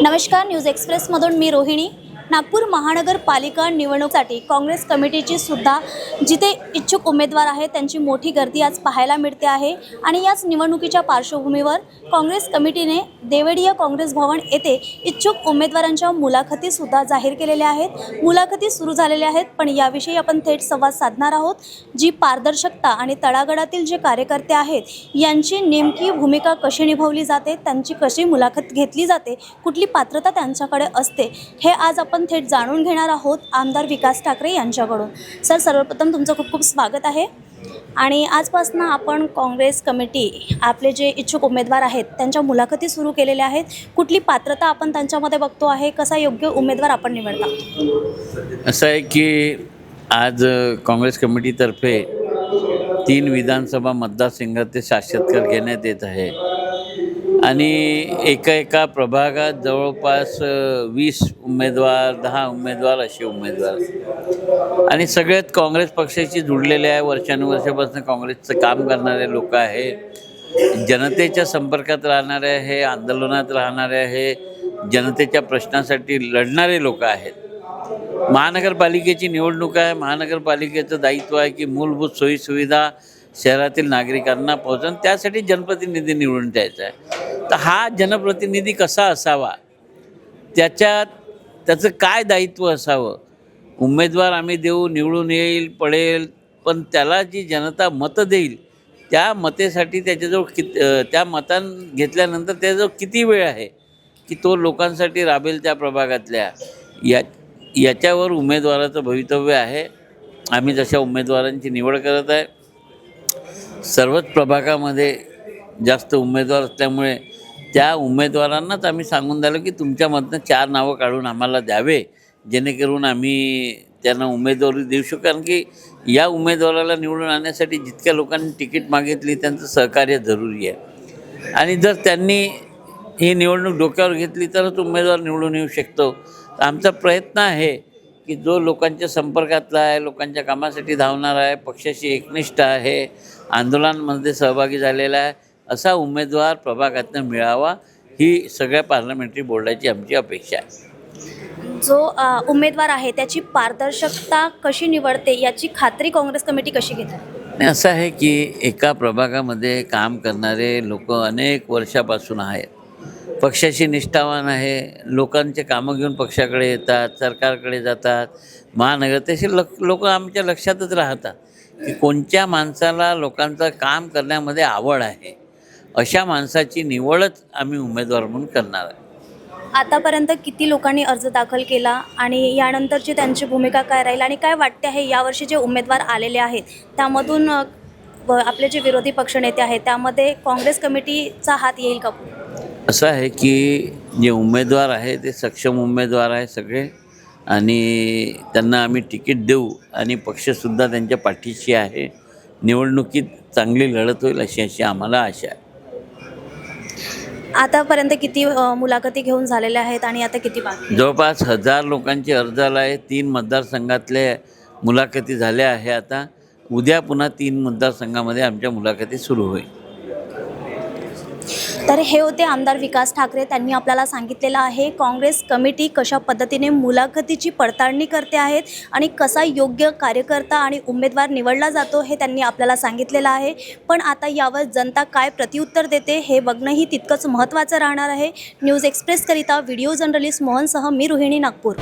नमस्कार, न्यूज एक्सप्रेसमधून मी रोहिणी। नागपूर महानगरपालिका निवडणुकीसाठी काँग्रेस कमिटीची सुद्धा जिथे इच्छुक उमेदवार आहेत त्यांची मोठी गर्दी आज पाहायला मिळते आहे। आणि याच निवडणुकीच्या पार्श्वभूमीवर काँग्रेस कमिटीने देवडिया काँग्रेस भवन येथे इच्छुक उमेदवारांच्या मुलाखती सुद्धा जाहीर केलेल्या आहेत। मुलाखती सुरू झालेल्या आहेत, पण याविषयी आपण थेट संवाद साधणार आहोत। जी पारदर्शकता आणि तळागाळातील जे कार्यकर्ते आहेत यांची नेमकी भूमिका कशी निभावली जाते, त्यांची कशी मुलाखत घेतली जाते, कुठली पात्रता त्यांच्याकडे असते, हे आज आपण थेट जाणून घेणार आहोत आमदार विकास ठाकरे यांच्याकडून। सर, सर्वप्रथम तुमचं खूप खूप स्वागत आहे। आणि आजपासून आपण काँग्रेस कमिटी आपले जे इच्छुक उमेदवार आहेत त्यांच्या मुलाखती सुरू केलेल्या आहेत। कुठली पात्रता आपण त्यांच्यामध्ये बघतो आहे, कसा योग्य उमेदवार आपण निवडता? असं आहे की आज काँग्रेस कमिटीतर्फे 3 विधानसभा मतदारसंघाचे साक्षात्कार घेण्यात येत आहे आणि एका प्रभागात जवळपास 20 उमेदवार, 10 उमेदवार असे उमेदवार आणि सगळ्यात काँग्रेस पक्षाशी जुळलेले आहे। वर्षानुवर्षापासून काँग्रेसचं काम करणारे लोक आहे, जनतेच्या संपर्कात राहणारे आहे, आंदोलनात राहणारे आहे, जनतेच्या प्रश्नासाठी लढणारे लोक आहेत। महानगरपालिकेची निवडणूक आहे। महानगरपालिकेचं दायित्व आहे की मूलभूत सोयीसुविधा शहरातील नागरिकांना पोहोचवून त्यासाठी जनप्रतिनिधी निवडून द्यायचा आहे। तर हा जनप्रतिनिधी कसा असावा, त्याचं काय दायित्व असावं, उमेदवार आम्ही देऊ, निवडून येईल, पडेल, पण त्याला जी जनता मतं देईल त्या मतेसाठी त्याच्याजवळ त्या मतां घेतल्यानंतर त्याच्याजवळ किती वेळ आहे की तो लोकांसाठी राबेल त्या प्रभागातल्या, याच्यावर उमेदवाराचं भवितव्य आहे। आम्ही तशा उमेदवारांची निवड करत आहे। सर्वच प्रभागामध्ये जास्त उमेदवार असल्यामुळे त्या उमेदवारांनाच आम्ही सांगून दिलं की तुमच्यामधनं 4 नावं काढून आम्हाला द्यावे, जेणेकरून आम्ही त्यांना उमेदवारी देऊ शकू। कारण की या उमेदवाराला निवडून आणण्यासाठी जितक्या लोकांनी तिकीट मागितली त्यांचं सहकार्य जरुरी आहे आणि जर त्यांनी ही निवडणूक डोक्यावर घेतली तरच उमेदवार निवडून येऊ शकतो। आमचा प्रयत्न आहे की जो लोकांच्या संपर्कातला आहे, लोकांच्या कामासाठी धावणारा आहे, पक्षाशी एकनिष्ठ आहे, आंदोलनामध्ये सहभागी झालेला आहे, असा उमेदवार प्रभागातून मिळावा ही सगळ्या पार्लमेंटरी बोर्डाची आमची अपेक्षा आहे। जो उमेदवार आहे त्याची पारदर्शकता कशी निवडते याची खात्री काँग्रेस कमिटी कशी घेते? असं आहे की एका प्रभागामध्ये काम करणारे लोक अनेक वर्षापासून आहेत, पक्षाशी निष्ठावान आहे, लोकांचे कामं घेऊन पक्षाकडे येतात, सरकारकडे जातात, महानगर तसे लोक आमच्या लक्षातच राहतात की कोणत्या माणसाला लोकांचं काम करण्यामध्ये आवड आहे, अशा माणसाची निवडच आम्ही उमेदवार म्हणून करणार आहे। आतापर्यंत किती लोकांनी अर्ज दाखल केला आणि यानंतरची त्यांची भूमिका काय राहील आणि काय वाटते आहे यावर्षी जे उमेदवार आलेले आहेत त्यामधून आपले जे विरोधी पक्षनेते आहेत त्यामध्ये काँग्रेस कमिटीचा हात येईल का? असं आहे की जे उमेदवार आहे ते सक्षम उमेदवार आहे सगळे आणि त्यांना आम्ही तिकीट देऊ आणि पक्षसुद्धा त्यांच्या पाठीशी आहे। निवडणुकीत चांगली लढत होईल अशी आम्हाला आशा आहे। आतापर्यंत किती मुलाखती घेऊन झालेल्या आहेत आणि आता किती बाकी? जवळपास 1000 लोकांचे अर्ज आले आहेत। 3 मतदारसंघातले मुलाखती झाल्या आहे। आता उद्या पुन्हा 3 मतदारसंघामध्ये आमच्या मुलाखती सुरू होईल। तर हे होते आमदार विकास ठाकरे। त्यांनी आपल्याला सांगितलेलं आहे काँग्रेस कमिटी कशा पद्धतीने मुलाखतीची पडताळणी करते आहेत आणि कसा योग्य कार्यकर्ता आणि उमेदवार निवडला जातो हे त्यांनी आपल्याला सांगितलेलं आहे। पण आता यावर जनता काय प्रत्युत्तर देते हे बघणंही तितकंच महत्त्वाचं राहणार आहे। न्यूज एक्सप्रेसकरिता व्हिडिओ जर्नलिस्ट मोहनसह मी रोहिणी, नागपूर।